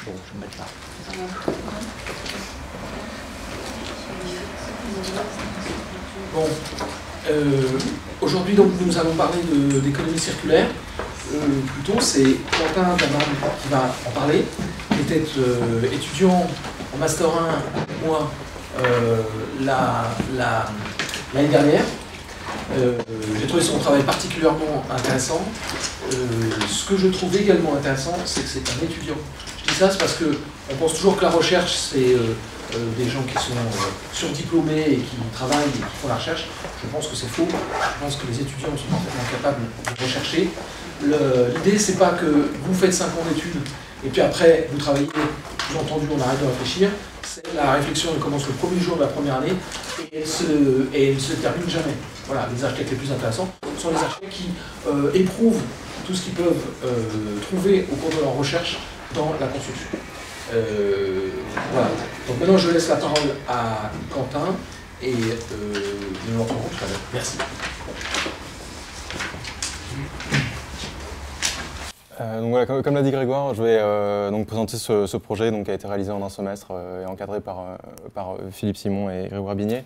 Bon, je vais me mettre là. Bon, aujourd'hui donc nous allons parler d'économie circulaire. Plutôt c'est Quentin Daman qui va en parler. Il était étudiant en Master 1, moi, l'année dernière. J'ai trouvé son travail particulièrement intéressant. Ce que je trouve également intéressant, c'est que c'est un étudiant. Je dis ça, c'est parce qu'on pense toujours que la recherche, c'est des gens qui sont surdiplômés et qui travaillent et qui font la recherche. Je pense que c'est faux. Je pense que les étudiants sont parfaitement capables de rechercher. L'idée, c'est pas que vous faites 5 ans d'études et puis après, vous travaillez, sous-entendu, on arrête de réfléchir. La réflexion elle commence le premier jour de la première année et elle se termine jamais. Voilà, les architectes les plus intéressants sont les architectes qui éprouvent tout ce qu'ils peuvent trouver au cours de leur recherche dans la construction. Voilà. Donc maintenant je laisse la parole à Quentin et nous nous retrouvons tout à l'heure. Merci. Donc voilà, comme l'a dit Grégoire, je vais donc présenter ce projet qui a été réalisé en un semestre et encadré par Philippe Simon et Grégoire Bignet.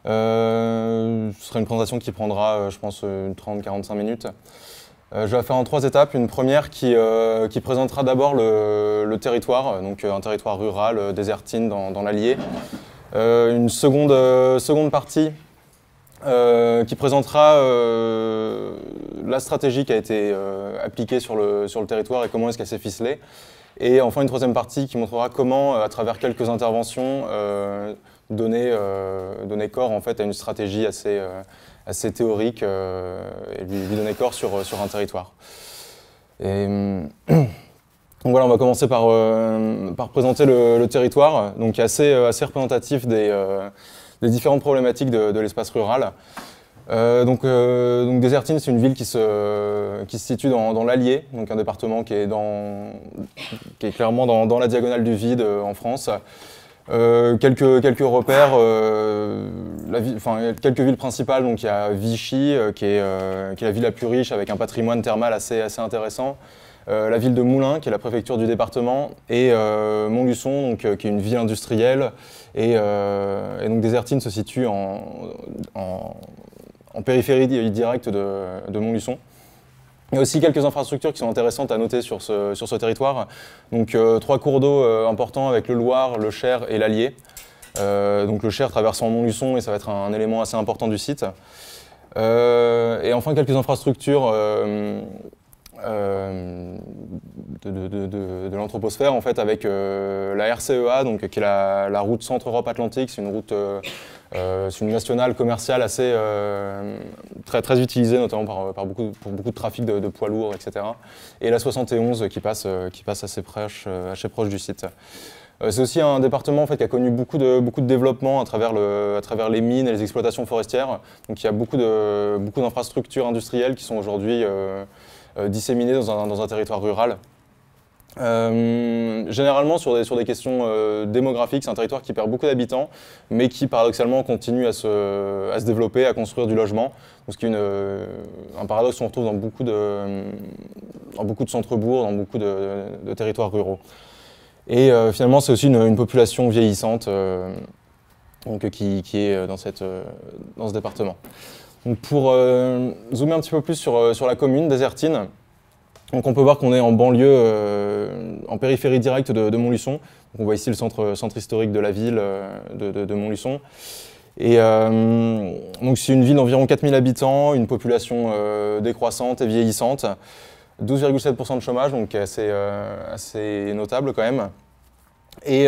Ce sera une présentation qui prendra, je pense, 30-45 minutes. Je vais la faire en 3 étapes. Une première qui présentera d'abord le territoire, donc un territoire rural, désertine dans l'Allier. Une seconde partie qui présentera la stratégie qui a été appliquée sur le territoire et comment est-ce qu'elle s'est ficelée. Et enfin une troisième partie qui montrera comment, à travers quelques interventions, donner corps en fait, à une stratégie assez théorique et lui donner corps sur un territoire. Et, donc voilà, on va commencer par présenter le territoire, donc assez représentatif des différentes problématiques de l'espace rural. Donc Désertine, c'est une ville qui se situe dans l'Allier, donc un département qui est clairement dans la diagonale du vide en France. Quelques repères, quelques villes principales, donc il y a Vichy, qui est la ville la plus riche avec un patrimoine thermal assez intéressant. La ville de Moulins, qui est la préfecture du département, et Montluçon, donc, qui est une ville industrielle. Et donc Désertine se situe en périphérie directe de Montluçon. Il y a aussi quelques infrastructures qui sont intéressantes à noter sur ce territoire. Donc 3 cours d'eau importants avec le Loir, le Cher et l'Allier. Donc le Cher traversant Montluçon et ça va être un élément assez important du site. Et enfin quelques infrastructures de l'anthroposphère en fait, avec la RCEA, donc, qui est la route Centre-Europe Atlantique. C'est une route c'est une nationale commerciale assez très utilisée, notamment pour beaucoup de trafic de poids lourds, etc. Et la 71 qui passe assez proche du site. C'est aussi un département en fait, qui a connu beaucoup de développement à travers les mines et les exploitations forestières. Donc il y a beaucoup d'infrastructures industrielles qui sont aujourd'hui disséminées dans un territoire rural. Généralement sur des questions démographiques, c'est un territoire qui perd beaucoup d'habitants, mais qui paradoxalement continue à se développer, à construire du logement. Donc, ce qui est un paradoxe qu'on retrouve dans beaucoup de centres-bourgs, dans beaucoup de territoires ruraux. Et finalement, c'est aussi une population vieillissante donc, qui est dans ce département. Donc, pour zoomer un petit peu plus sur la commune Désertine, donc on peut voir qu'on est en banlieue, en périphérie directe de Montluçon. Donc on voit ici le centre historique de la ville de Montluçon. Et donc c'est une ville d'environ 4000 habitants, une population décroissante et vieillissante, 12,7% de chômage, donc assez notable quand même. Et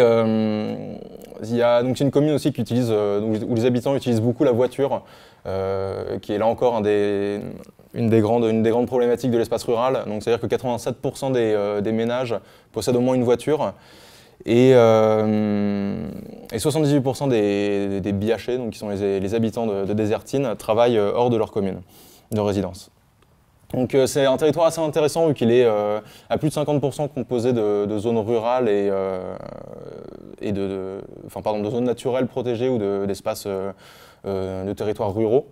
c'est une commune aussi où les habitants utilisent beaucoup la voiture, qui est là encore une des grandes problématiques de l'espace rural. Donc c'est-à-dire que 87% des ménages possèdent au moins une voiture et 78% des BHE, donc qui sont les habitants de Désertine, travaillent hors de leur commune de résidence. Donc c'est un territoire assez intéressant vu qu'il est à plus de 50% composé de zones rurales et de zones naturelles protégées ou d'espaces de territoires ruraux.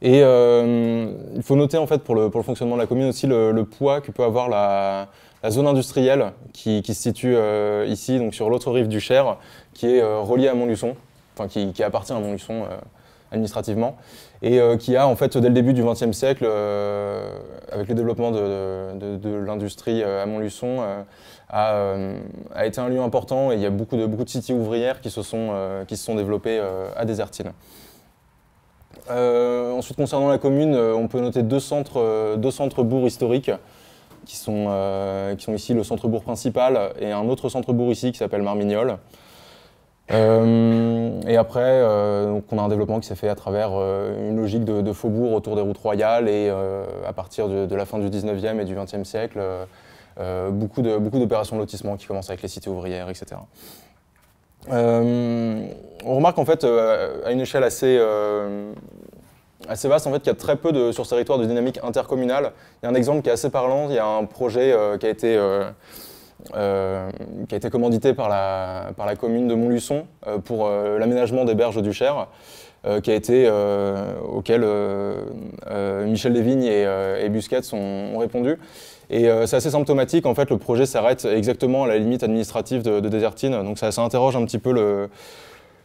Et il faut noter en fait pour le fonctionnement de la commune aussi le poids que peut avoir la zone industrielle qui se situe ici, donc sur l'autre rive du Cher, qui est reliée à Montluçon, enfin qui appartient à Montluçon administrativement, et qui a en fait dès le début du XXe siècle, avec le développement de l'industrie à Montluçon, a été un lieu important, et il y a beaucoup de cités ouvrières qui se sont développées à Désertines. Ensuite, concernant la commune, on peut noter deux centres-bourgs historiques qui sont ici le centre-bourg principal et un autre centre-bourg ici qui s'appelle Marmignolles. Et après, donc on a un développement qui s'est fait à travers une logique de faubourg autour des routes royales et à partir de la fin du 19e et du 20e siècle, beaucoup d'opérations de lotissement qui commencent avec les cités ouvrières, etc. On remarque en fait à une échelle assez vaste en fait, qu'il y a très peu sur ce territoire de dynamique intercommunale. Il y a un exemple qui est assez parlant, il y a un projet qui a été commandité par la commune de Montluçon pour l'aménagement des berges du Cher, auquel Michel Desvignes et Busquets ont répondu. Et c'est assez symptomatique, en fait, le projet s'arrête exactement à la limite administrative de Désertines, donc ça interroge un petit peu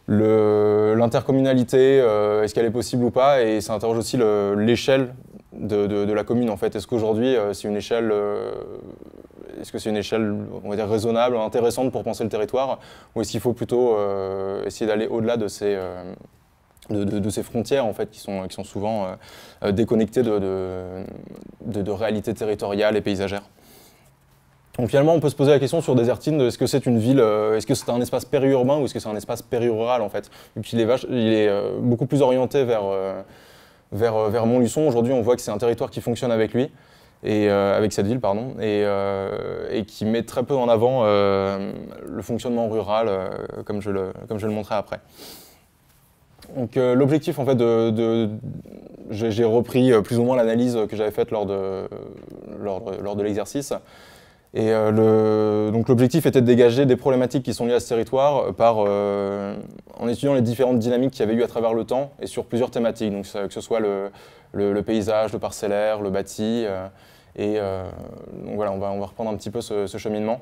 l'intercommunalité, est-ce qu'elle est possible ou pas, et ça interroge aussi l'échelle de la commune, en fait. Est-ce qu'aujourd'hui, c'est une échelle on va dire, raisonnable, intéressante pour penser le territoire, ou est-ce qu'il faut plutôt essayer d'aller au-delà de ces frontières en fait, qui sont souvent déconnectées de réalités territoriales et paysagères. Donc finalement, on peut se poser la question sur Désertines, est-ce que c'est une ville, est-ce que c'est un espace périurbain ou est-ce que c'est un espace périrural en fait, vu qu'il est beaucoup plus orienté vers Montluçon. Aujourd'hui, on voit que c'est un territoire qui fonctionne avec lui, et avec cette ville, pardon, et qui met très peu en avant le fonctionnement rural, comme je vais le montrer après. Donc l'objectif en fait j'ai repris plus ou moins l'analyse que j'avais faite lors de l'exercice. Et donc l'objectif était de dégager des problématiques qui sont liées à ce territoire en étudiant les différentes dynamiques qu'il y avait eu à travers le temps et sur plusieurs thématiques, donc que ce soit le paysage, le parcellaire, le bâti. Donc voilà, on va reprendre un petit peu ce cheminement.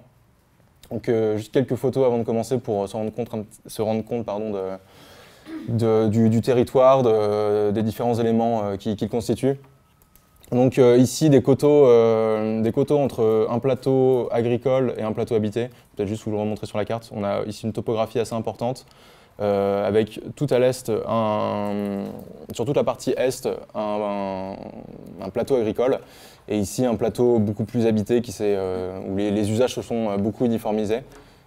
Donc juste quelques photos avant de commencer pour se rendre compte pardon, du territoire, des différents éléments qui le constituent. Donc ici, des coteaux entre un plateau agricole et un plateau habité. Peut-être juste vous le remontrer sur la carte. On a ici une topographie assez importante, avec tout à l'est, sur toute la partie est, un plateau agricole. Et ici, un plateau beaucoup plus habité, où les usages se sont beaucoup uniformisés.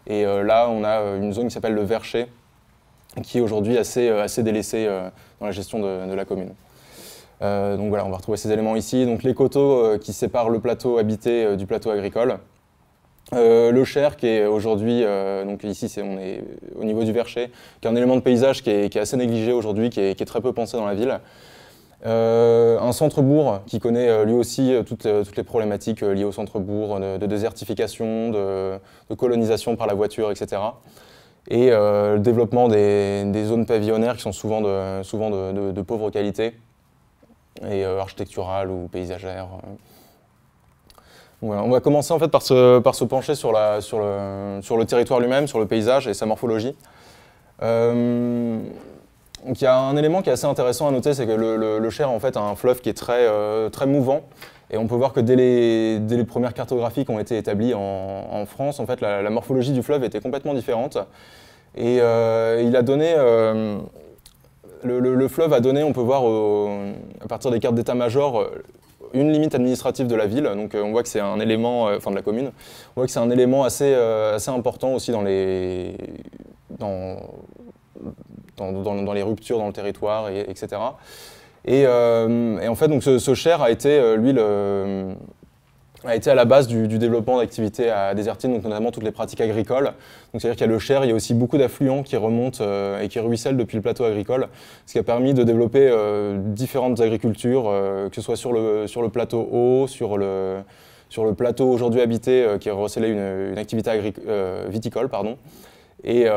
Et là, on a une zone qui s'appelle le Vercher, qui est aujourd'hui assez délaissée dans la gestion de la commune. Donc voilà, on va retrouver ces éléments ici. Donc les coteaux qui séparent le plateau habité du plateau agricole. Le Cher qui est aujourd'hui, donc ici on est au niveau du Vercher, qui est un élément de paysage qui est assez négligé aujourd'hui, qui est très peu pensé dans la ville. Un centre-bourg qui connaît lui aussi toutes les problématiques liées au centre-bourg, de désertification, de colonisation par la voiture, etc. Et le développement des zones pavillonnaires qui sont souvent de pauvre qualité, et architecturales ou paysagères. Voilà. On va commencer en fait par se pencher sur le territoire lui-même, sur le paysage et sa morphologie. Donc il y a un élément qui est assez intéressant à noter, c'est que le Cher en fait a un fleuve qui est très mouvant, et on peut voir que dès les premières cartographies qui ont été établies en France, en fait la morphologie du fleuve était complètement différente, et il a donné le fleuve a donné, on peut voir à partir des cartes d'état-major, une limite administrative de la ville. Donc on voit que c'est un élément, de la commune, on voit que c'est un élément assez important aussi dans les ruptures dans le territoire, etc. Et en fait, donc ce Cher a été, a été à la base du développement d'activités à Désertines, donc notamment toutes les pratiques agricoles. Donc c'est-à-dire qu'il y a le Cher, il y a aussi beaucoup d'affluents qui remontent et qui ruissellent depuis le plateau agricole, ce qui a permis de développer différentes agricultures, que ce soit sur le plateau haut, sur le plateau aujourd'hui habité, qui a recélé une activité viticole, pardon, et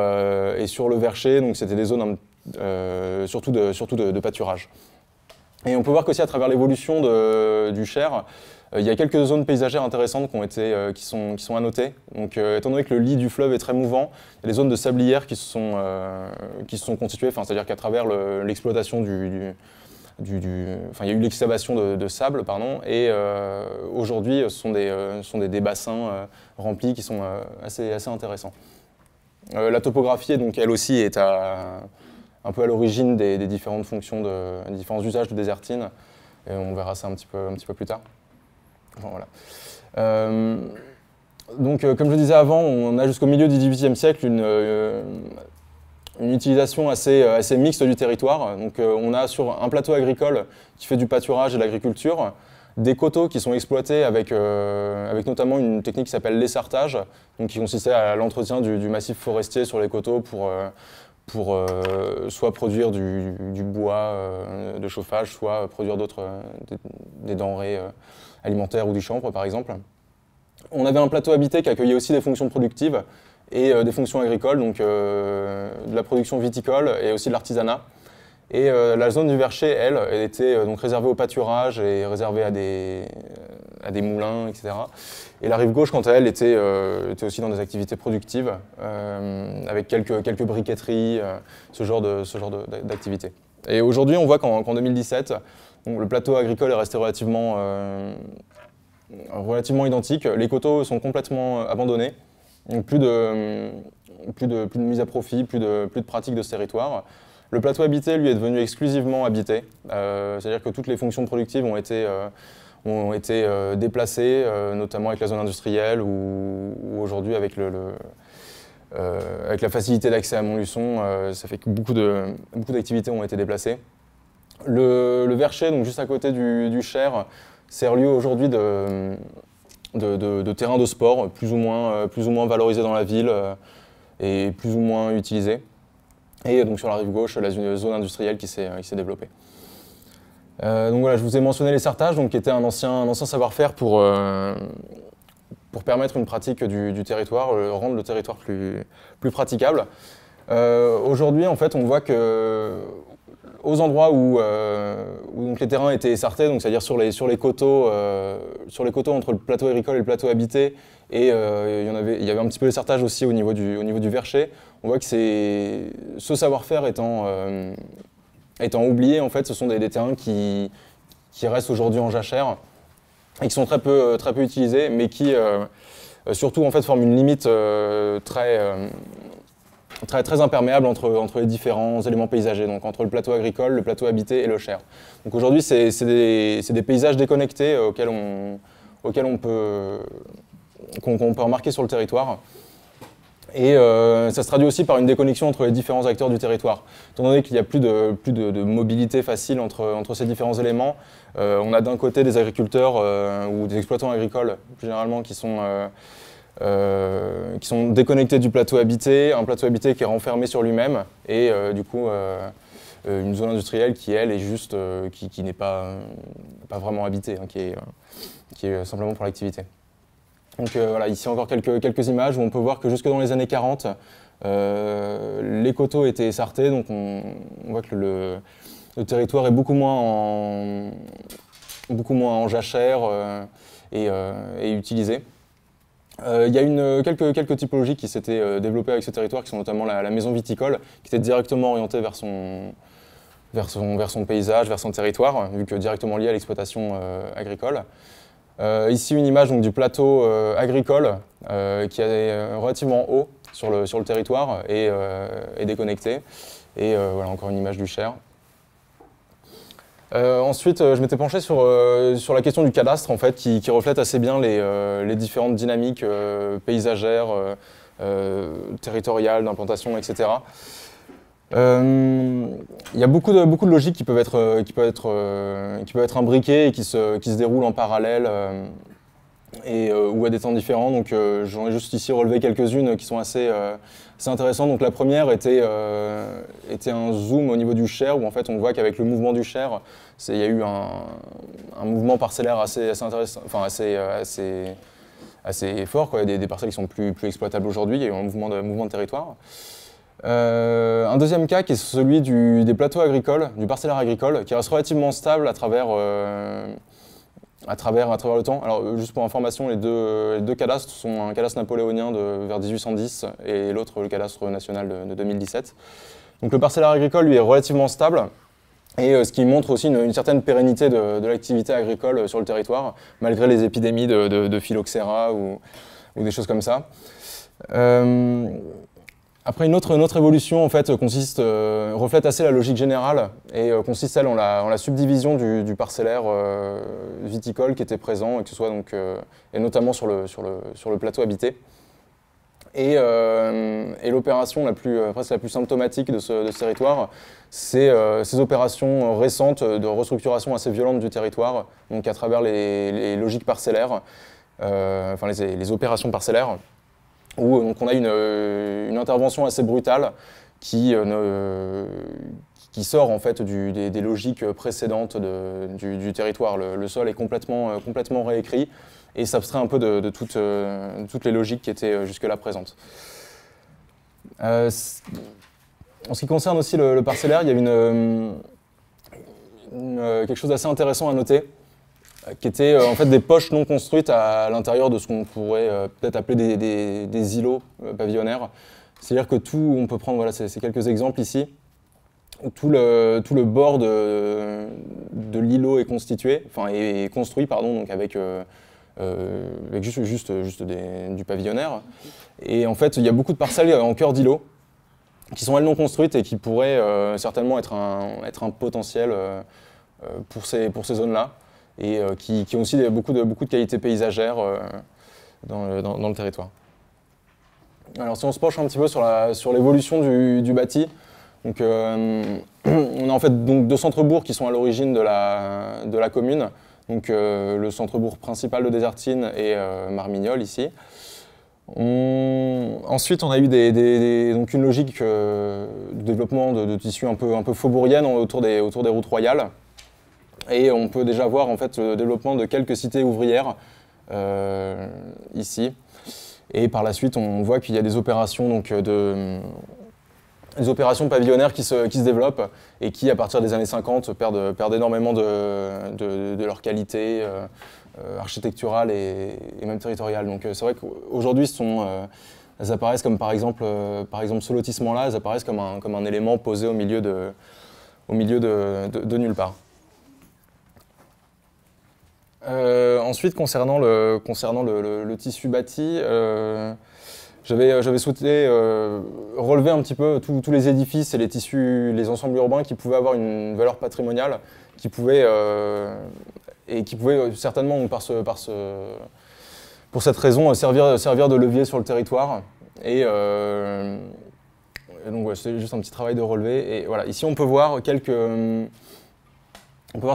sur le Vercher, donc c'était des zones surtout de pâturage. Et on peut voir qu'aussi à travers l'évolution du Cher, il y a quelques zones paysagères intéressantes qui sont à noter. Donc, étant donné que le lit du fleuve est très mouvant, il y a des zones de sablières qui se sont constituées, c'est-à-dire qu'à travers l'exploitation enfin, il y a eu l'excavation de sable, pardon, et aujourd'hui, ce sont des bassins remplis qui sont assez intéressants. La topographie, donc, elle aussi, est un peu à l'origine des différentes fonctions, des différents usages de désertine, et on verra ça un petit peu plus tard. Enfin, voilà. Donc, comme je le disais avant, on a jusqu'au milieu du XVIIIe siècle une utilisation assez mixte du territoire. Donc, on a sur un plateau agricole qui fait du pâturage et de l'agriculture, des coteaux qui sont exploités avec notamment une technique qui s'appelle l'essartage, donc qui consistait à l'entretien du massif forestier sur les coteaux pour soit produire du bois de chauffage, soit produire des denrées alimentaires ou du chanvre, par exemple. On avait un plateau habité qui accueillait aussi des fonctions productives et des fonctions agricoles, donc de la production viticole et aussi de l'artisanat. Et la zone du Vercher, elle était donc réservée au pâturage et réservée à des moulins, etc. Et la rive gauche, quant à elle, était aussi dans des activités productives, avec quelques briqueteries, ce genre d'activités. Et aujourd'hui, on voit qu'en 2017, donc, le plateau agricole est resté relativement identique. Les coteaux sont complètement abandonnés. Donc plus de mise à profit, plus de pratique de ce territoire. Le plateau habité, lui, est devenu exclusivement habité. C'est-à-dire que toutes les fonctions productives ont été déplacées, notamment avec la zone industrielle ou aujourd'hui avec avec la facilité d'accès à Montluçon, ça fait que beaucoup d'activités ont été déplacées. Le Vercher, donc juste à côté du Cher, sert lieu aujourd'hui de terrain de sport, plus ou moins valorisé dans la ville et plus ou moins utilisé. Et donc sur la rive gauche, la zone industrielle qui s'est développée. Donc voilà, je vous ai mentionné l'essartage, qui était un ancien savoir-faire pour permettre une pratique du territoire, rendre le territoire plus praticable. Aujourd'hui, en fait, on voit que aux endroits où donc les terrains étaient essartés, donc c'est-à-dire sur les coteaux entre le plateau agricole et le plateau habité, et il y avait un petit peu d'essartage aussi au niveau du Vercher. On voit que ce savoir-faire étant oublié, en fait, ce sont des terrains qui restent aujourd'hui en jachère et qui sont très peu utilisés, mais qui surtout en fait forment une limite très imperméable entre les différents éléments paysagers, donc entre le plateau agricole, le plateau habité et le Cher. Donc aujourd'hui, c'est des paysages déconnectés qu'on peut remarquer sur le territoire. Et ça se traduit aussi par une déconnexion entre les différents acteurs du territoire. Étant donné qu'il n'y a plus de mobilité facile entre ces différents éléments, on a d'un côté des agriculteurs ou des exploitants agricoles, généralement, qui sont déconnectés du plateau habité, un plateau habité qui est renfermé sur lui-même, et du coup une zone industrielle qui, elle, est juste, qui n'est pas vraiment habitée, hein, qui est simplement pour l'activité. Donc voilà, ici encore quelques images où on peut voir que jusque dans les années 40, les coteaux étaient essartés, donc on voit que le territoire est beaucoup moins en jachère et utilisé. Il y a quelques typologies qui s'étaient développées avec ce territoire, qui sont notamment la maison viticole, qui était directement orientée vers son paysage, vers son territoire, vu que directement lié à l'exploitation agricole. Ici une image donc, du plateau agricole qui est relativement haut sur le territoire et déconnecté. Et voilà encore une image du Cher. Ensuite, je m'étais penché sur la question du cadastre, en fait, qui reflète assez bien les différentes dynamiques paysagères, territoriales, d'implantation, etc. Il y a beaucoup de logiques qui peuvent être imbriquées et qui se déroulent en parallèle ou à des temps différents. Donc j'en ai juste ici relevé quelques-unes qui sont assez intéressantes. Donc la première était un zoom au niveau du Cher, où en fait on voit qu'avec le mouvement du Cher, il y a eu un mouvement parcellaire assez intéressant, enfin assez fort, quoi. Des parcelles qui sont plus exploitables aujourd'hui. Il y a eu un mouvement de territoire. Un deuxième cas qui est celui des plateaux agricoles, du parcellaire agricole, qui reste relativement stable à travers le temps. Alors, juste pour information, les deux cadastres sont un cadastre napoléonien vers 1810 et l'autre le cadastre national de 2017. Donc le parcellaire agricole, lui, est relativement stable, et ce qui montre aussi une certaine pérennité de l'activité agricole sur le territoire, malgré les épidémies de phylloxéra ou des choses comme ça. Après, une autre évolution en fait, reflète assez la logique générale et consiste en la subdivision du parcellaire viticole qui était présent, et que ce soit donc, et notamment sur le plateau habité. Et l'opération presque la plus symptomatique de ce territoire, c'est ces opérations récentes de restructuration assez violente du territoire, donc à travers les logiques parcellaires, les opérations parcellaires, où donc, on a une intervention assez brutale qui sort en fait des logiques précédentes du territoire. Le sol est complètement réécrit et s'abstrait un peu de toutes les logiques qui étaient jusque-là présentes. En ce qui concerne aussi le parcellaire, il y a quelque chose d'assez intéressant à noter, qui étaient en fait des poches non construites à l'intérieur de ce qu'on pourrait peut-être appeler des îlots pavillonnaires. C'est-à-dire que on peut prendre, voilà, ces quelques exemples ici, où tout le bord de l'îlot est construit, donc avec juste du pavillonnaire. Et en fait, il y a beaucoup de parcelles en cœur d'îlot qui sont elles non construites et qui pourraient certainement être un potentiel pour ces zones-là, et qui ont aussi beaucoup de qualités paysagères dans le territoire. Alors si on se penche un petit peu sur l'évolution du bâti, donc, on a en fait donc, deux centres-bourgs qui sont à l'origine de la commune, donc le centre-bourg principal de Désertines et Marmignolles ici. Ensuite, on a eu donc une logique de développement de tissus un peu faubourienne autour des routes royales. Et on peut déjà voir en fait, le développement de quelques cités ouvrières ici. Et par la suite, on voit qu'il y a des opérations, donc, des opérations pavillonnaires qui se développent et qui, à partir des années 50, perdent énormément de leur qualité architecturale et même territoriale. Donc c'est vrai qu'aujourd'hui, elles apparaissent comme par exemple ce lotissement-là, elles apparaissent comme un élément posé au milieu de nulle part. Ensuite, concernant le tissu bâti, j'avais souhaité relever un petit peu tous les édifices et les ensembles urbains qui pouvaient avoir une valeur patrimoniale, qui pouvaient certainement, pour cette raison, servir de levier sur le territoire. Et donc ouais, c'est juste un petit travail de relevé. Et voilà, ici on peut voir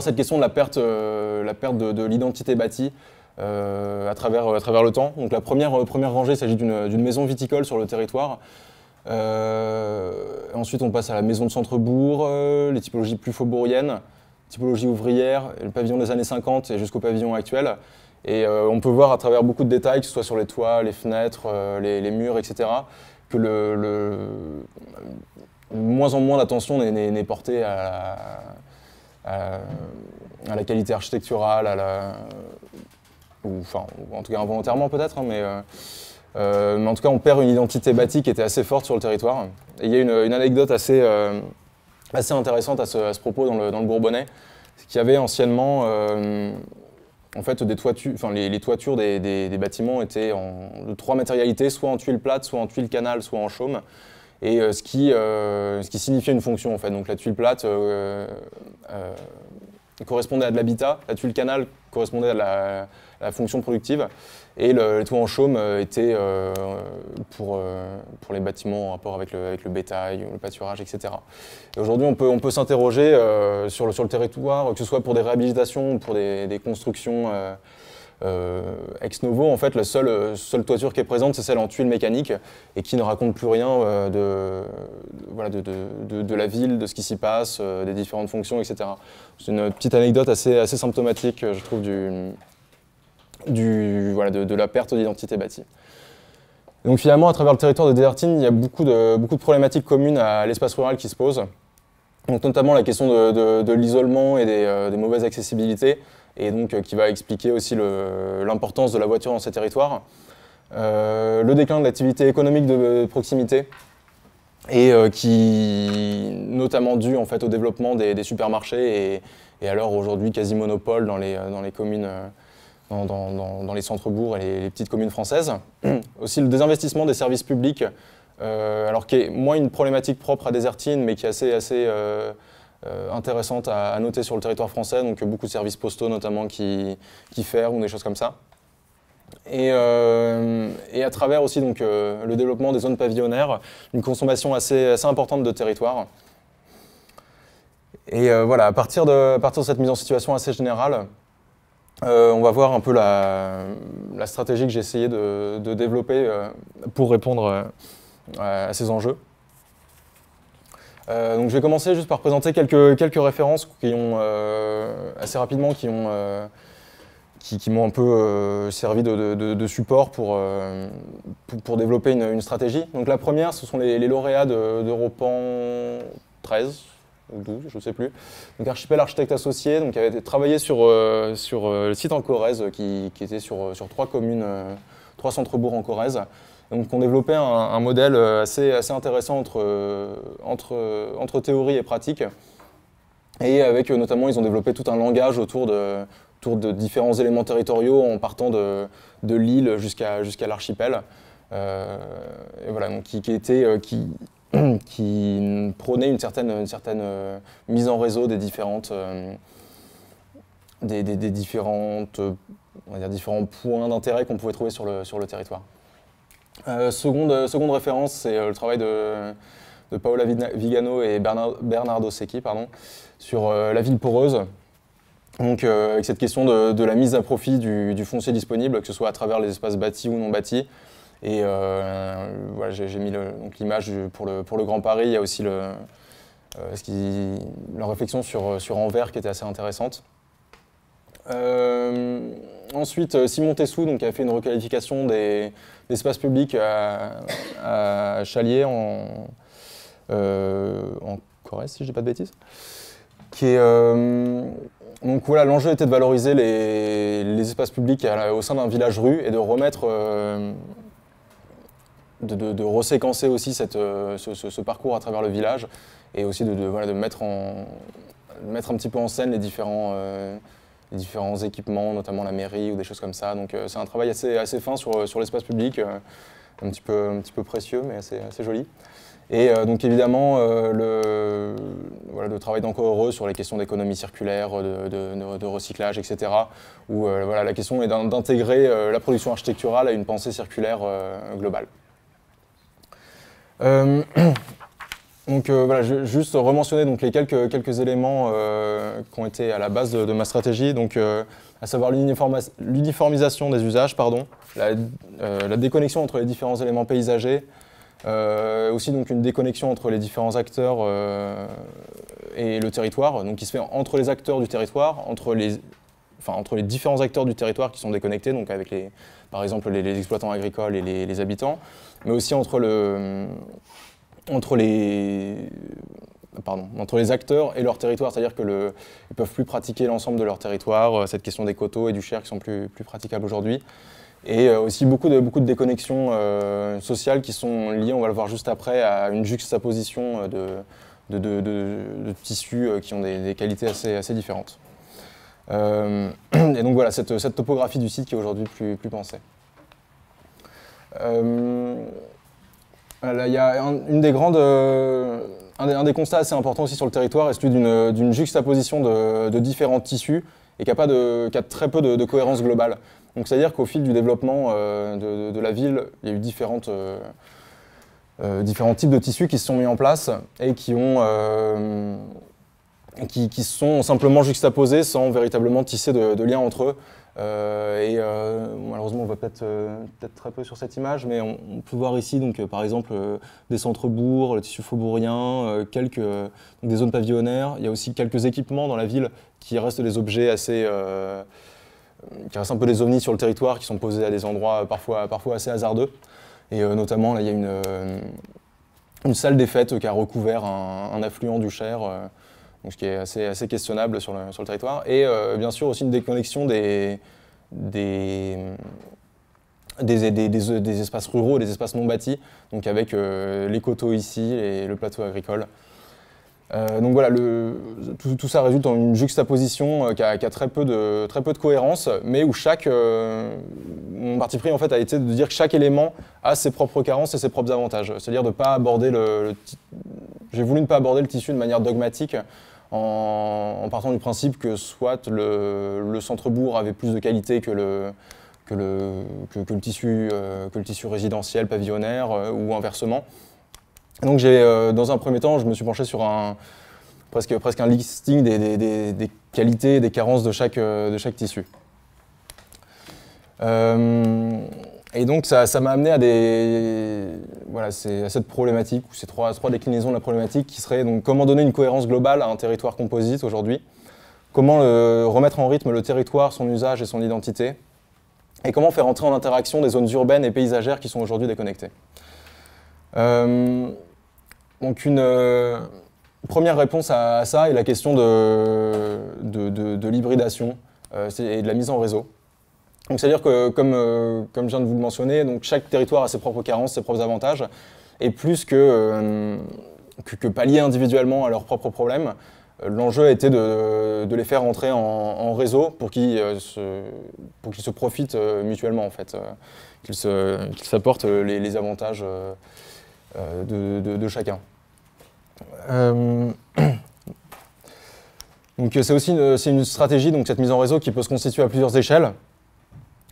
cette question de la perte de l'identité bâtie à travers le temps. Donc la première rangée, il s'agit d'une maison viticole sur le territoire. Ensuite, on passe à la maison de centre-bourg, les typologies plus faubouriennes, typologie ouvrière, le pavillon des années 50 et jusqu'au pavillon actuel. Et on peut voir à travers beaucoup de détails, que ce soit sur les toits, les fenêtres, les murs, etc., que moins en moins d'attention n'est portée à la qualité architecturale, enfin, en tout cas involontairement peut-être, hein, mais en tout cas on perd une identité bâtie qui était assez forte sur le territoire. Et il y a une anecdote assez intéressante à ce propos dans le Bourbonnais, c'est qu'il y avait anciennement en fait les toitures des bâtiments étaient de trois matérialités, soit en tuile plate, soit en tuile canal, soit en chaume. Et ce qui signifiait une fonction en fait. Donc la tuile plate correspondait à de l'habitat, la tuile canal correspondait à la fonction productive, et le toit en chaume était pour les bâtiments en rapport avec le bétail, le pâturage, etc. Et aujourd'hui, on peut s'interroger sur le territoire, que ce soit pour des réhabilitations ou pour des constructions ex novo. En fait, la seule toiture qui est présente, c'est celle en tuile mécanique et qui ne raconte plus rien de la ville, de ce qui s'y passe, des différentes fonctions, etc. C'est une petite anecdote assez symptomatique, je trouve, de la perte d'identité bâtie. Donc finalement, à travers le territoire de Désertine, il y a beaucoup de problématiques communes à l'espace rural qui se posent. Donc notamment la question de l'isolement et des mauvaises accessibilités, et donc qui va expliquer aussi l'importance de la voiture dans ces territoires. Le déclin de l'activité économique de proximité, et qui notamment dû en fait au développement des supermarchés et alors aujourd'hui quasi monopole dans les communes, dans les centres-bourgs et les petites communes françaises. Aussi le désinvestissement des services publics, alors qui est moins une problématique propre à Désertine, mais qui est assez intéressante à noter sur le territoire français, donc beaucoup de services postaux notamment qui ferment ou des choses comme ça. Et à travers aussi donc, le développement des zones pavillonnaires, une consommation assez importante de territoire. Et voilà, à partir de cette mise en situation assez générale, on va voir un peu la stratégie que j'ai essayé de développer pour répondre à ces enjeux. Donc je vais commencer juste par présenter quelques références qui ont assez rapidement qui m'ont un peu servi de support pour développer une stratégie. Donc la première, ce sont les lauréats d'Europan 13 ou 12, je ne sais plus. Donc Archipel Architectes Associés, donc, qui avait travaillé sur le site en Corrèze, qui était sur 3 communes, 3 centres-bourgs en Corrèze. Donc on développait un modèle assez intéressant entre théorie et pratique. Et avec notamment, ils ont développé tout un langage autour de différents éléments territoriaux en partant de l'île jusqu'à l'archipel. Et voilà, donc qui prônait une certaine mise en réseau des différents points d'intérêt qu'on pouvait trouver sur le territoire. Seconde référence, c'est le travail de Paola Vigano et Bernardo Secchi, sur la ville poreuse. Donc, avec cette question de la mise à profit du foncier disponible, que ce soit à travers les espaces bâtis ou non bâtis. Et voilà, j'ai mis l'image pour le Grand Paris. Il y a aussi la réflexion sur Anvers qui était assez intéressante. Ensuite, Simon Tessou, donc, qui a fait une requalification des espaces publics à Chalier en Corrèze, si je ne dis pas de bêtises. Donc voilà, l'enjeu était de valoriser les espaces publics au sein d'un village-rue et de remettre, de reséquencer aussi ce parcours à travers le village et aussi de mettre un petit peu en scène les différents équipements, notamment la mairie ou des choses comme ça. Donc c'est un travail assez fin sur l'espace public, un petit peu précieux mais assez joli. Et donc évidemment, le travail d'Encore Heureux sur les questions d'économie circulaire, de recyclage, etc. Où voilà, la question est d'intégrer la production architecturale à une pensée circulaire globale. Donc voilà, juste rementionner donc, les quelques éléments qui ont été à la base de ma stratégie, donc, à savoir l'uniformisation des usages, la déconnexion entre les différents éléments paysagers, aussi donc une déconnexion entre les différents acteurs et le territoire, donc qui se fait entre les acteurs du territoire, entre les différents acteurs du territoire qui sont déconnectés, donc avec par exemple les exploitants agricoles et les habitants, mais aussi entre les acteurs et leur territoire, c'est-à-dire qu'ils ne peuvent plus pratiquer l'ensemble de leur territoire, cette question des coteaux et du Cher qui sont plus praticables aujourd'hui. Et aussi beaucoup de déconnexions sociales qui sont liées, on va le voir juste après, à une juxtaposition de tissus qui ont des qualités assez différentes. Et donc voilà, cette topographie du site qui est aujourd'hui plus pensée. Là, il y a un des constats assez importants aussi sur le territoire, est celui d'une juxtaposition de différents tissus et qui a très peu de cohérence globale. Donc c'est-à-dire qu'au fil du développement de la ville, il y a eu différents types de tissus qui se sont mis en place et qui sont simplement juxtaposés sans véritablement tisser de liens entre eux. Malheureusement, on voit peut-être très peu sur cette image, mais on peut voir ici, donc, par exemple, des centres-bourgs, le tissu faubourien, des zones pavillonnaires. Il y a aussi quelques équipements dans la ville qui restent des objets qui restent un peu des ovnis sur le territoire, qui sont posés à des endroits parfois assez hasardeux. Et notamment, là, il y a une salle des fêtes qui a recouvert un affluent du Cher, donc ce qui est assez questionnable sur le territoire. Et bien sûr aussi une déconnexion des espaces ruraux, des espaces non bâtis, donc avec les coteaux ici et le plateau agricole. Donc voilà, tout ça résulte en une juxtaposition qui a très peu de cohérence, mais où mon parti pris en fait a été de dire que chaque élément a ses propres carences et ses propres avantages. C'est-à-dire de pas aborder j'ai voulu ne pas aborder le tissu de manière dogmatique en partant du principe que soit le centre-bourg avait plus de qualité que le tissu résidentiel, pavillonnaire ou inversement. Donc dans un premier temps, je me suis penché sur presque un listing des qualités et des carences de chaque tissu. Et donc ça m'a amené à cette problématique, ou ces trois déclinaisons de la problématique qui seraient donc comment donner une cohérence globale à un territoire composite aujourd'hui, comment remettre en rythme le territoire, son usage et son identité, et comment faire entrer en interaction des zones urbaines et paysagères qui sont aujourd'hui déconnectées. Donc une première réponse à ça est la question de l'hybridation et de la mise en réseau. C'est-à-dire que, comme je viens de vous le mentionner, donc chaque territoire a ses propres carences, ses propres avantages, et plus que pallier individuellement à leurs propres problèmes, l'enjeu a été de les faire entrer en réseau pour qu'ils se profitent mutuellement, en fait, qu'ils s'apportent les avantages de chacun. Donc c'est aussi une stratégie, donc cette mise en réseau qui peut se constituer à plusieurs échelles.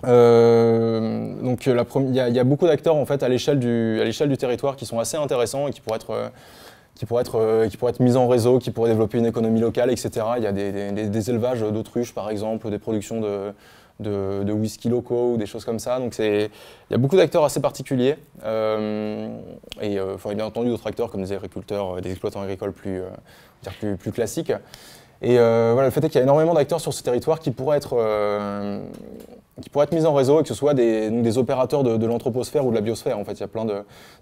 Donc il y a beaucoup d'acteurs en fait à l'échelle du territoire qui sont assez intéressants et qui pourraient être mis en réseau, qui pourraient développer une économie locale, etc. Il y a des élevages d'autruches par exemple, des productions de whisky locaux ou des choses comme ça. Donc il y a beaucoup d'acteurs assez particuliers et bien entendu d'autres acteurs comme des agriculteurs, des exploitants agricoles plus classiques. Et voilà, le fait est qu'il y a énormément d'acteurs sur ce territoire qui pourraient être mis en réseau et que ce soit des opérateurs de l'anthroposphère ou de la biosphère. En fait, il y a plein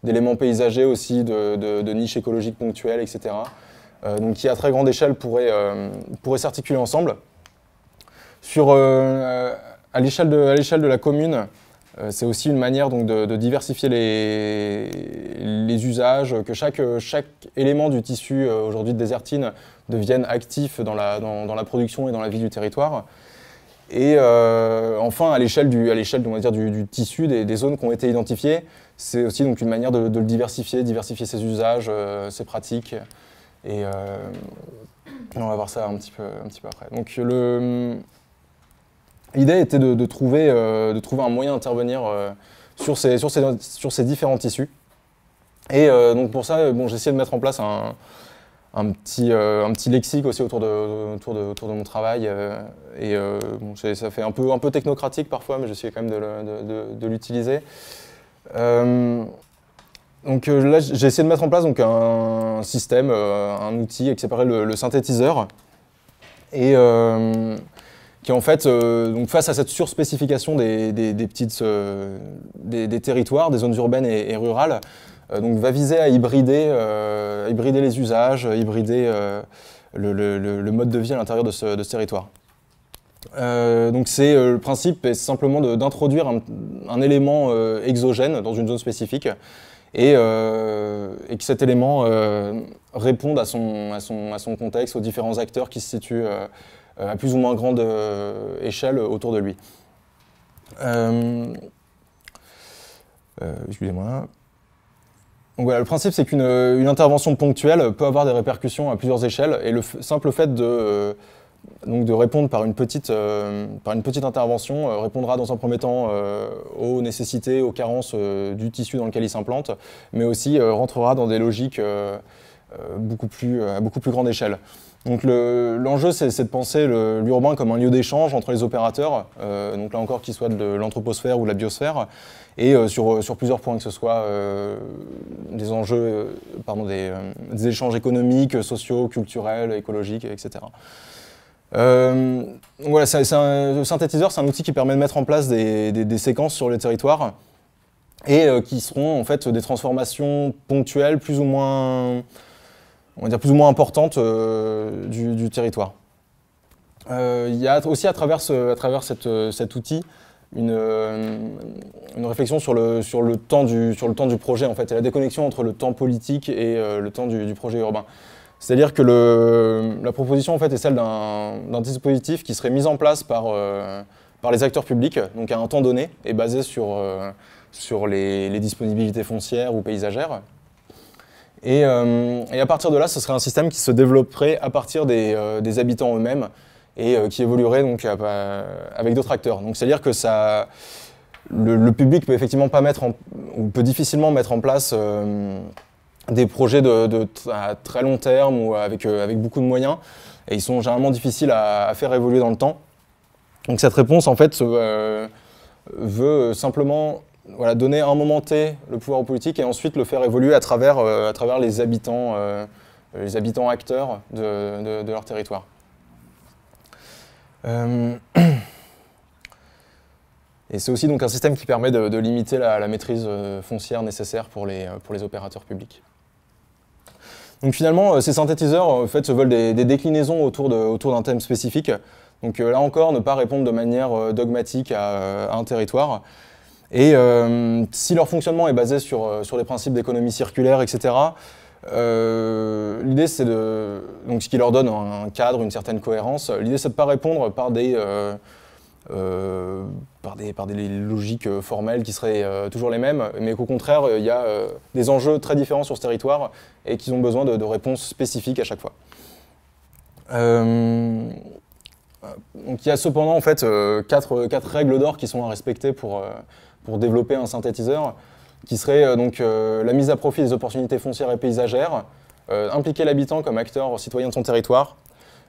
d'éléments paysagers aussi, de niches écologiques ponctuelles, etc. Donc qui à très grande échelle pourraient s'articuler ensemble. À l'échelle de la commune, c'est aussi une manière donc, de diversifier les usages, que chaque élément du tissu aujourd'hui de Désertine devienne actif dans la production et dans la vie du territoire. Et enfin, à l'échelle du tissu, des zones qui ont été identifiées, c'est aussi donc, une manière de le diversifier ses usages, ses pratiques. Et on va voir ça un petit peu après. Donc l'idée était de trouver un moyen d'intervenir sur ces différents tissus. Et donc pour ça, j'ai essayé de mettre en place un petit lexique aussi autour de mon travail. Ça fait un peu technocratique parfois, mais j'essaie quand même de l'utiliser. Donc là, j'ai essayé de mettre en place donc, un système, un outil qui s'appelle le synthétiseur. Et qui en fait, donc face à cette surspécification des territoires, des zones urbaines et rurales, donc va viser à hybrider les usages, hybrider le mode de vie à l'intérieur de ce territoire. Donc le principe est simplement d'introduire un élément exogène dans une zone spécifique et que cet élément réponde à son contexte, aux différents acteurs qui se situent à plus ou moins grande échelle autour de lui. Excusez-moi. Donc voilà, le principe, c'est qu'une intervention ponctuelle peut avoir des répercussions à plusieurs échelles, et le simple fait de répondre par une petite intervention répondra dans un premier temps aux nécessités, aux carences du tissu dans lequel il s'implante, mais aussi rentrera dans des logiques à beaucoup plus grande échelle. Donc l'enjeu, c'est de penser l'urbain comme un lieu d'échange entre les opérateurs, donc là encore qu'ils soient de l'anthroposphère ou de la biosphère, et sur plusieurs points, que ce soit des enjeux, des échanges économiques, sociaux, culturels, écologiques, etc. Donc voilà, le synthétiseur, c'est un outil qui permet de mettre en place des séquences sur le territoire et qui seront en fait des transformations ponctuelles plus ou moins, on va dire plus ou moins importantes du territoire. Il y a aussi à travers cet outil une réflexion sur le temps du projet en fait, et la déconnexion entre le temps politique et le temps du projet urbain. C'est-à-dire que la proposition en fait est celle d'un dispositif qui serait mis en place par les acteurs publics, donc à un temps donné, et basé sur les disponibilités foncières ou paysagères. Et à partir de là, ce serait un système qui se développerait à partir des habitants eux-mêmes et qui évoluerait donc avec d'autres acteurs. Donc c'est-à-dire que le public peut effectivement pas ou peut difficilement mettre en place des projets à très long terme ou avec beaucoup de moyens, et ils sont généralement difficiles à faire évoluer dans le temps. Donc cette réponse en fait veut simplement donner à un moment T le pouvoir aux politiques et ensuite le faire évoluer à travers les habitants acteurs de leur territoire. Et c'est aussi donc un système qui permet de limiter la maîtrise foncière nécessaire pour les opérateurs publics. Donc finalement, ces synthétiseurs en fait, se veulent des déclinaisons autour d'un thème spécifique. Donc là encore, ne pas répondre de manière dogmatique à un territoire. Et si leur fonctionnement est basé sur les principes d'économie circulaire, etc., l'idée c'est donc ce qui leur donne un cadre, une certaine cohérence, l'idée c'est de ne pas répondre par des logiques formelles qui seraient toujours les mêmes, mais qu'au contraire, il y a des enjeux très différents sur ce territoire et qu'ils ont besoin de réponses spécifiques à chaque fois. Donc il y a cependant en fait quatre règles d'or qui sont à respecter pour développer un synthétiseur, qui serait donc la mise à profit des opportunités foncières et paysagères, impliquer l'habitant comme acteur citoyen de son territoire,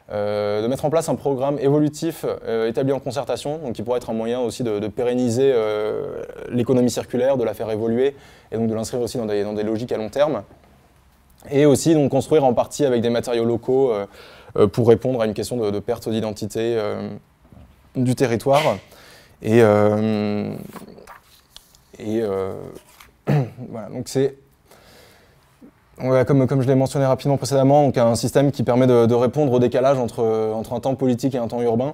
de mettre en place un programme évolutif établi en concertation, donc qui pourrait être un moyen aussi de pérenniser l'économie circulaire, de la faire évoluer et donc de l'inscrire aussi dans des logiques à long terme, et aussi donc construire en partie avec des matériaux locaux pour répondre à une question de perte d'identité du territoire. Et voilà, donc c'est, comme je l'ai mentionné rapidement précédemment, donc un système qui permet de répondre au décalage entre un temps politique et un temps urbain.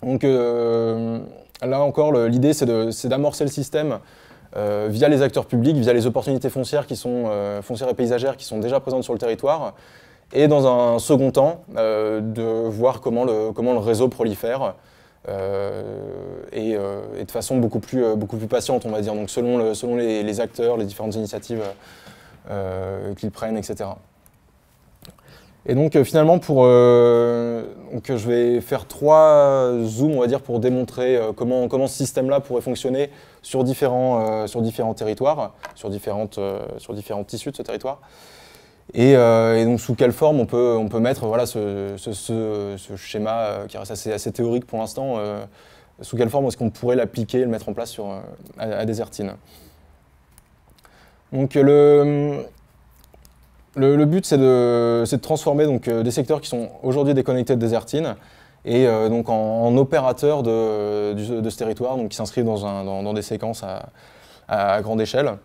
Donc là encore, l'idée c'est d'amorcer le système via les acteurs publics, via les opportunités foncières foncières et paysagères qui sont déjà présentes sur le territoire, et dans un second temps, de voir comment le réseau prolifère. Et de façon beaucoup plus patiente, on va dire, donc selon les acteurs, les différentes initiatives qu'ils prennent, etc. Et donc finalement, donc, je vais faire 3 zooms, on va dire, pour démontrer comment ce système-là pourrait fonctionner sur différents territoires, sur différents tissus de ce territoire. Et donc sous quelle forme on peut mettre voilà, ce schéma qui reste assez théorique pour l'instant, sous quelle forme est-ce qu'on pourrait l'appliquer et le mettre en place à Désertine. Donc le but c'est de transformer donc, des secteurs qui sont aujourd'hui déconnectés de Désertine et donc en opérateurs de ce territoire, donc qui s'inscrivent dans des séquences à grande échelle.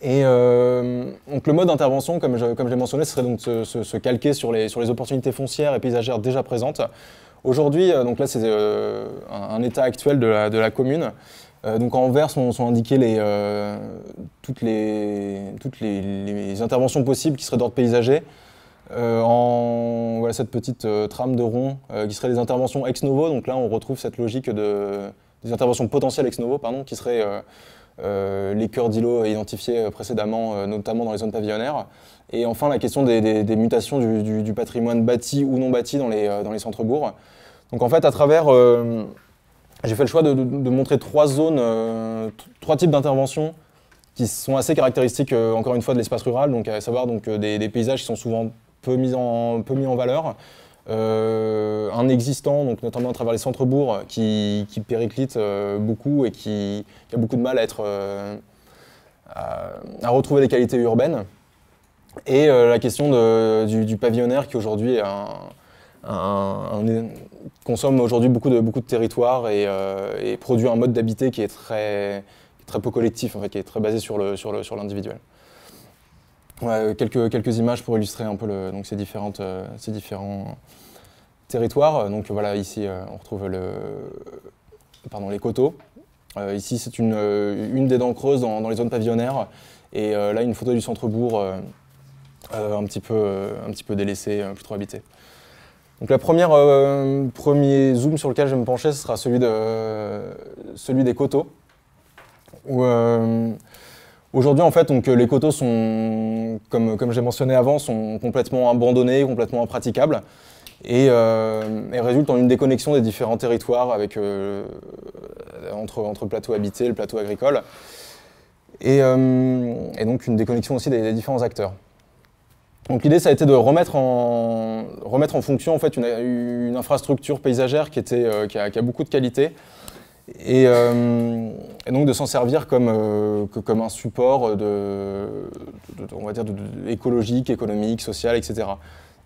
Et donc le mode d'intervention, comme je l'ai mentionné, ce serait donc se calquer sur les opportunités foncières et paysagères déjà présentes. Aujourd'hui, donc là c'est un état actuel de la commune. Donc en vert sont indiquées toutes les interventions possibles qui seraient d'ordre paysager. Voilà cette petite trame de rond qui serait des interventions ex novo. Donc là on retrouve cette logique des interventions potentielles ex novo, pardon, qui seraient les cœurs d'îlots identifiés précédemment, notamment dans les zones pavillonnaires. Et enfin la question des mutations du patrimoine bâti ou non bâti dans les centres-bourgs. Donc en fait à travers, j'ai fait le choix de montrer 3 zones, 3 types d'interventions qui sont assez caractéristiques encore une fois de l'espace rural, donc à savoir donc, des paysages qui sont souvent peu mis en valeur. Un existant, donc notamment à travers les centres-bourgs, qui périclite beaucoup et qui a beaucoup de mal à retrouver les qualités urbaines. Et la question du pavillonnaire qui aujourd'hui consomme aujourd'hui beaucoup de territoire et produit un mode d'habiter qui est très très peu collectif, en fait, qui est très basé sur l'individuel. Ouais, quelques images pour illustrer un peu donc ces différents territoires. Donc voilà, ici on retrouve les coteaux. Ici c'est une des dents creuses dans les zones pavillonnaires. Et là une photo du centre-bourg un petit peu délaissé, plus trop habité. Donc premier zoom sur lequel je vais me pencher, ce sera celui des coteaux. Aujourd'hui, en fait, donc, les coteaux sont, comme j'ai mentionné avant, sont complètement abandonnés, complètement impraticables, et résultent en une déconnexion des différents territoires entre le plateau habité et le plateau agricole, et donc une déconnexion aussi des différents acteurs. Donc l'idée, ça a été de remettre en fonction en fait, une infrastructure paysagère qui a beaucoup de qualité, et donc de s'en servir comme un support on va dire écologique, économique, social, etc.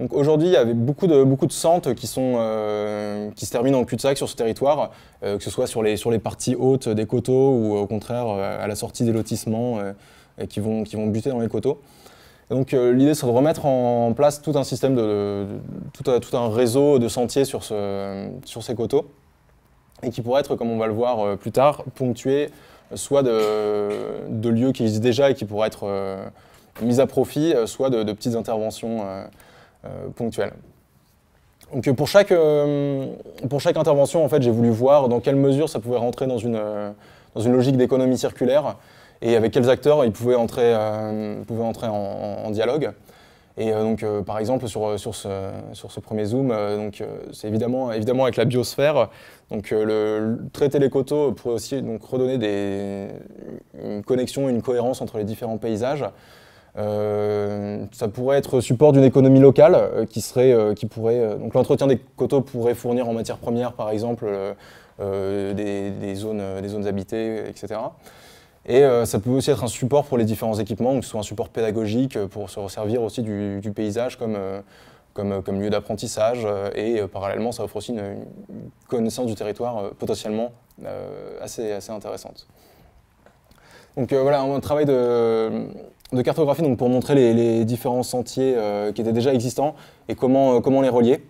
Donc aujourd'hui, il y avait beaucoup de centres qui se terminent en cul-de-sac sur ce territoire, que ce soit sur les parties hautes des coteaux ou au contraire à la sortie des lotissements qui vont buter dans les coteaux. Et donc l'idée, c'est de remettre en place tout un système, tout un réseau de sentiers sur ces coteaux, et qui pourrait être, comme on va le voir plus tard, ponctué soit de lieux qui existent déjà et qui pourraient être mis à profit, soit de petites interventions ponctuelles. Donc pour chaque intervention, en fait, j'ai voulu voir dans quelle mesure ça pouvait rentrer dans une logique d'économie circulaire et avec quels acteurs ils pouvaient entrer en dialogue. Et donc, par exemple, sur ce premier zoom, c'est évidemment avec la biosphère. Donc, traiter les coteaux pourrait aussi donc, redonner une connexion, une cohérence entre les différents paysages. Ça pourrait être support d'une économie locale donc l'entretien des coteaux pourrait fournir en matières premières, par exemple, des zones habitées, etc. Et ça peut aussi être un support pour les différents équipements, que ce soit un support pédagogique pour se resservir aussi du paysage comme lieu d'apprentissage. Et parallèlement, ça offre aussi une connaissance du territoire potentiellement assez intéressante. Donc voilà, un travail de cartographie donc, pour montrer les différents sentiers qui étaient déjà existants et comment les relier.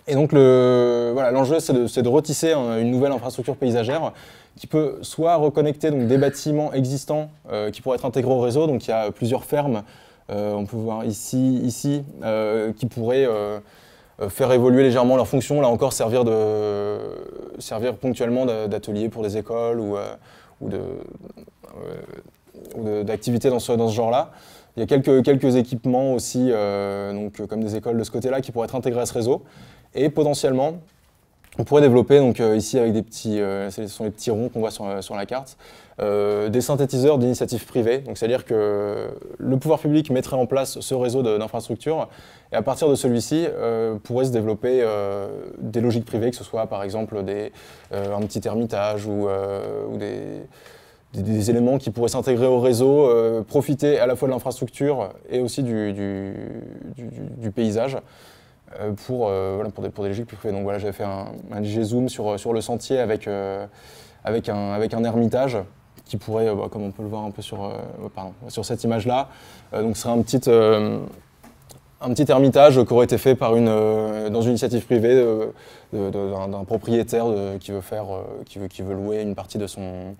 Et donc l'enjeu, c'est de retisser une nouvelle infrastructure paysagère qui peut soit reconnecter donc, des bâtiments existants qui pourraient être intégrés au réseau. Donc il y a plusieurs fermes, on peut voir ici qui pourraient faire évoluer légèrement leurs fonctions, là encore servir ponctuellement d'ateliers pour des écoles ou d'activités dans ce genre-là. Il y a quelques équipements aussi, comme des écoles de ce côté-là, qui pourraient être intégrés à ce réseau. Et potentiellement, on pourrait développer, donc ici avec ce sont les petits ronds qu'on voit sur la carte, des synthétiseurs d'initiatives privées. Donc c'est-à-dire que le pouvoir public mettrait en place ce réseau d'infrastructures et à partir de celui-ci pourrait se développer des logiques privées, que ce soit par exemple un petit ermitage ou des éléments qui pourraient s'intégrer au réseau, profiter à la fois de l'infrastructure et aussi du paysage. Pour des logiques plus privées. Donc voilà, j'avais fait un léger zoom sur le sentier avec un ermitage qui pourrait, comme on peut le voir un peu sur cette image-là, donc ce serait un petit ermitage qui aurait été fait dans une initiative privée d'un propriétaire qui veut louer une partie de son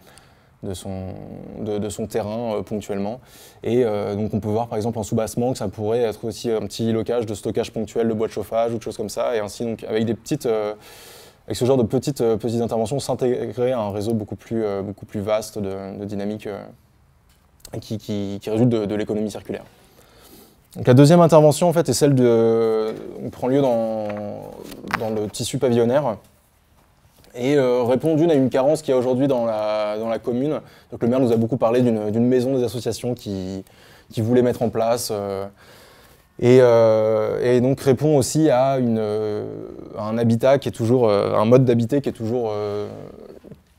terrain ponctuellement. Et donc on peut voir par exemple en soubassement que ça pourrait être aussi un petit locage de stockage ponctuel de bois de chauffage ou de choses comme ça. Et ainsi donc avec ce genre de petites interventions s'intégrer à un réseau beaucoup plus vaste de dynamique qui résulte de l'économie circulaire. Donc la deuxième intervention en fait est celle prend lieu dans le tissu pavillonnaire. Et répond à une carence qu'il y a aujourd'hui dans la commune. Donc le maire nous a beaucoup parlé d'une maison des associations qui voulait mettre en place et donc répond aussi à un habitat qui est toujours un mode d'habiter qui est toujours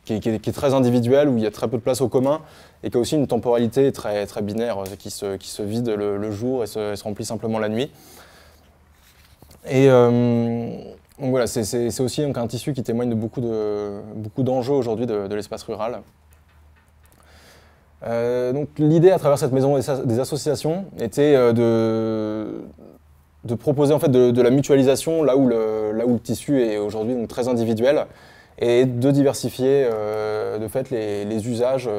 qui est très individuel, où il y a très peu de place au commun et qui a aussi une temporalité très binaire qui se vide le jour et se remplit simplement la nuit. Et donc voilà, c'est aussi donc, un tissu qui témoigne de beaucoup d'enjeux aujourd'hui de l'espace rural. Donc l'idée à travers cette maison des associations était de proposer en fait de la mutualisation là où le tissu est aujourd'hui donc très individuel et de diversifier de fait les usages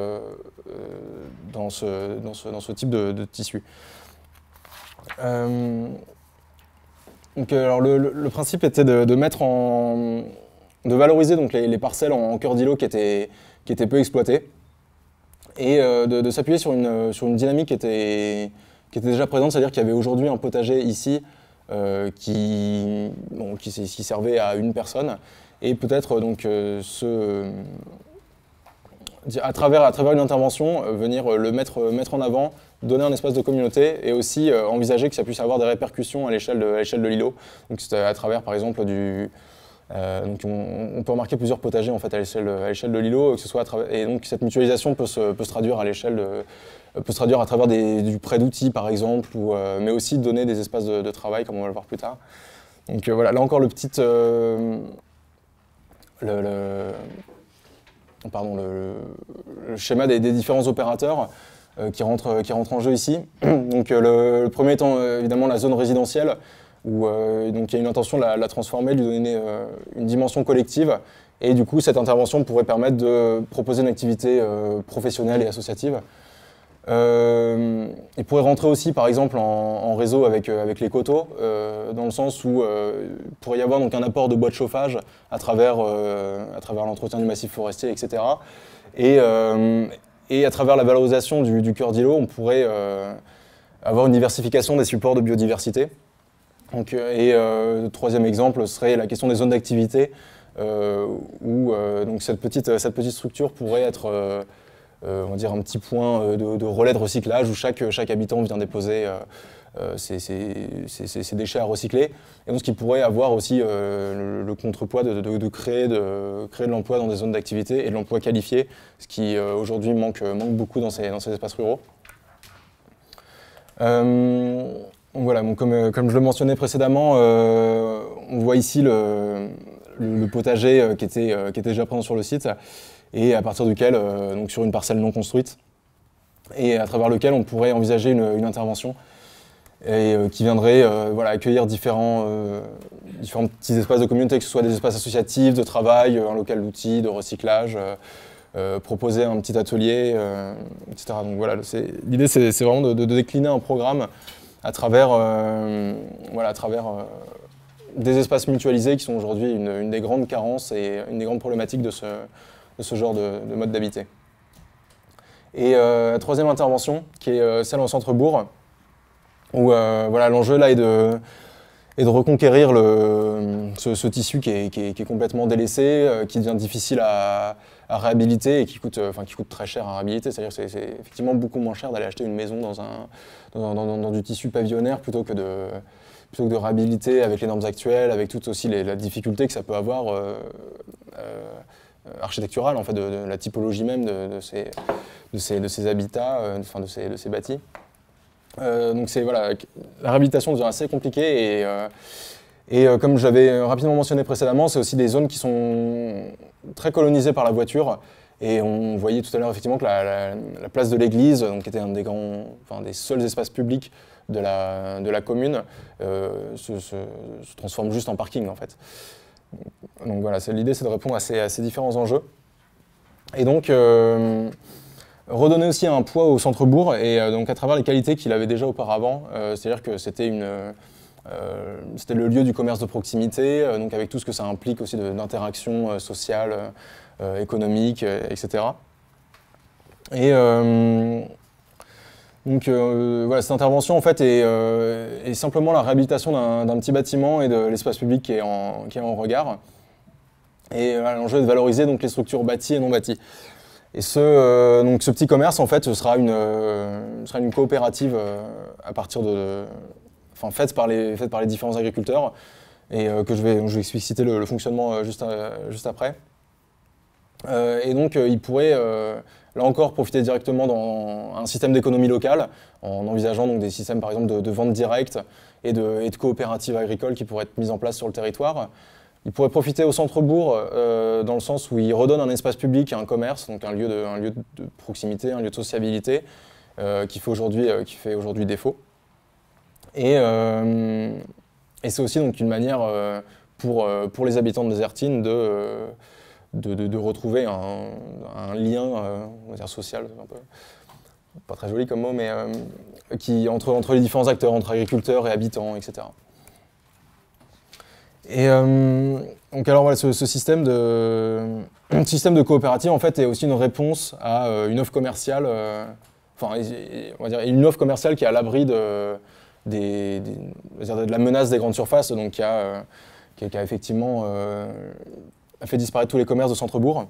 dans ce type de tissu. Donc, alors le principe était de valoriser donc les parcelles en cœur d'îlot qui étaient peu exploitées et de s'appuyer sur une dynamique qui était déjà présente, c'est-à-dire qu'il y avait aujourd'hui un potager ici qui servait à une personne et peut-être donc à travers une intervention venir le mettre en avant, donner un espace de communauté et aussi envisager que ça puisse avoir des répercussions à l'échelle de l'îlot. Donc c'est à travers par exemple donc on peut remarquer plusieurs potagers en fait à l'échelle de l'îlot, que ce soit et donc cette mutualisation peut se traduire à l'échelle peut se traduire à travers du prêt d'outils par exemple, mais aussi donner des espaces de travail comme on va le voir plus tard. Donc voilà, là encore le schéma des différents opérateurs qui rentrent en jeu ici. Donc le premier étant évidemment la zone résidentielle où donc il y a une intention de la transformer, de lui donner une dimension collective et du coup cette intervention pourrait permettre de proposer une activité professionnelle et associative. Il pourrait rentrer aussi par exemple en réseau avec les coteaux, dans le sens où il pourrait y avoir donc un apport de bois de chauffage à travers l'entretien du massif forestier, etc. Et à travers la valorisation du cœur d'îlot, on pourrait avoir une diversification des supports de biodiversité. Donc, le troisième exemple serait la question des zones d'activité, où donc cette petite structure pourrait être on va dire un petit point de relais de recyclage où chaque habitant vient déposer ses déchets à recycler. Et donc ce qui pourrait avoir aussi le contrepoids de créer de l'emploi dans des zones d'activité et de l'emploi qualifié, ce qui aujourd'hui manque beaucoup dans ces espaces ruraux. Donc voilà, donc comme je le mentionnais précédemment, on voit ici le potager qui était déjà présent sur le site et à partir duquel, donc sur une parcelle non construite, et à travers lequel on pourrait envisager une intervention et qui viendrait accueillir différents petits espaces de communauté, que ce soit des espaces associatifs, de travail, un local d'outils, de recyclage, proposer un petit atelier, etc. Donc voilà, l'idée c'est vraiment de décliner un programme à travers, des espaces mutualisés qui sont aujourd'hui une des grandes carences et une des grandes problématiques de ce genre de mode d'habiter. Et la troisième intervention, qui est celle en centre-bourg, où l'enjeu là est de reconquérir ce tissu qui est complètement délaissé, qui devient difficile à réhabiliter et qui coûte très cher à réhabiliter. C'est-à-dire que c'est effectivement beaucoup moins cher d'aller acheter une maison dans du tissu pavillonnaire plutôt que de réhabiliter avec les normes actuelles, avec toute aussi la difficulté que ça peut avoir architecturale en fait, de la typologie même de ces habitats, de ces bâtis. Donc la réhabilitation devient assez compliquée et comme j'avais rapidement mentionné précédemment, c'est aussi des zones qui sont très colonisées par la voiture. Et on voyait tout à l'heure effectivement que la place de l'église, qui était un des seuls espaces publics de la commune, se transforme juste en parking en fait. Donc voilà, l'idée c'est de répondre à ces différents enjeux. Et donc redonner aussi un poids au centre-bourg et donc à travers les qualités qu'il avait déjà auparavant, c'est-à-dire que c'était le lieu du commerce de proximité, donc avec tout ce que ça implique aussi d'interaction sociale, économique, etc. Et donc cette intervention en fait est simplement la réhabilitation d'un petit bâtiment et de l'espace public qui est en regard. Et l'enjeu est de valoriser donc les structures bâties et non bâties. Et ce petit commerce en fait ce sera une coopérative à partir faite par les différents agriculteurs et que je vais expliciter le fonctionnement juste après. Et donc il pourrait là encore profiter directement dans un système d'économie locale en envisageant donc des systèmes par exemple de vente directe et de coopératives agricoles qui pourraient être mises en place sur le territoire. Il pourrait profiter au centre-bourg dans le sens où il redonne un espace public à un commerce, donc un lieu de proximité, un lieu de sociabilité qui fait aujourd'hui défaut. Et c'est aussi donc une manière pour les habitants de Désertine de retrouver un lien on va dire social, un peu, pas très joli comme mot, mais entre les différents acteurs, entre agriculteurs et habitants, etc. Et donc alors voilà, ce système de coopérative en fait est aussi une réponse à une offre commerciale, on va dire une offre commerciale qui est à l'abri de la menace des grandes surfaces, donc qui a effectivement fait disparaître tous les commerces de centre-bourg,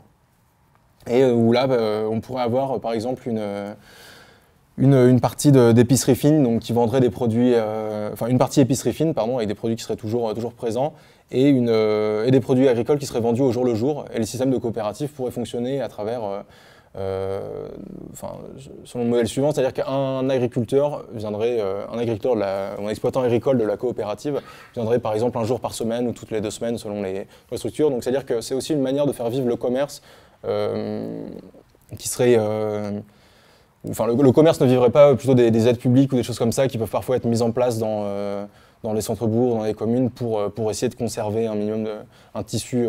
et où là on pourrait avoir par exemple une partie d'épicerie fine, donc qui vendrait des produits, une partie épicerie fine, pardon, avec des produits qui seraient toujours présents, et des produits agricoles qui seraient vendus au jour le jour. Et les systèmes de coopérative pourraient fonctionner à travers, selon le modèle suivant, c'est-à-dire qu'un agriculteur viendrait, un exploitant agricole de la coopérative viendrait par exemple un jour par semaine ou toutes les 2 semaines selon les structures. Donc c'est-à-dire que c'est aussi une manière de faire vivre le commerce qui serait le commerce ne vivrait pas plutôt des aides publiques ou des choses comme ça qui peuvent parfois être mises en place dans les centres-bourgs, dans les communes, pour essayer de conserver un minimum un tissu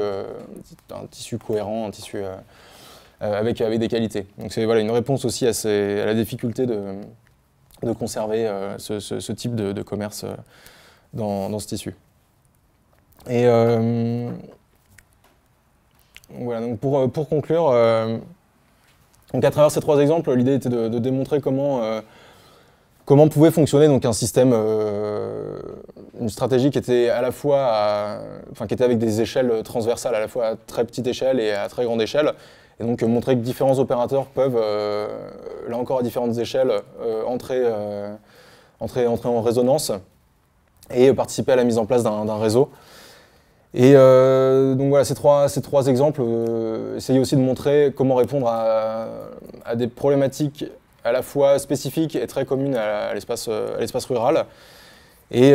cohérent, un tissu avec des qualités. Donc c'est une réponse aussi à la difficulté de conserver ce type de commerce dans ce tissu. Et voilà, donc pour conclure, donc à travers ces 3 exemples, l'idée était de démontrer comment pouvait fonctionner donc un système, une stratégie qui était à la fois, qui était avec des échelles transversales à la fois à très petite échelle et à très grande échelle, et donc montrer que différents opérateurs peuvent, là encore à différentes échelles, entrer en résonance et participer à la mise en place d'un réseau. Et donc voilà, ces trois exemples essayaient aussi de montrer comment répondre à des problématiques à la fois spécifiques et très communes à l'espace rural. Et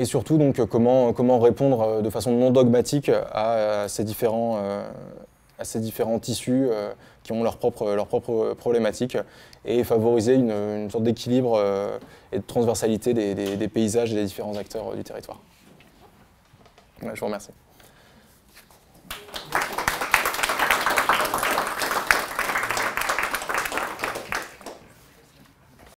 surtout donc comment répondre de façon non dogmatique à ces différents tissus qui ont leurs propres problématiques et favoriser une sorte d'équilibre et de transversalité des paysages et des différents acteurs du territoire. Ouais, je vous remercie.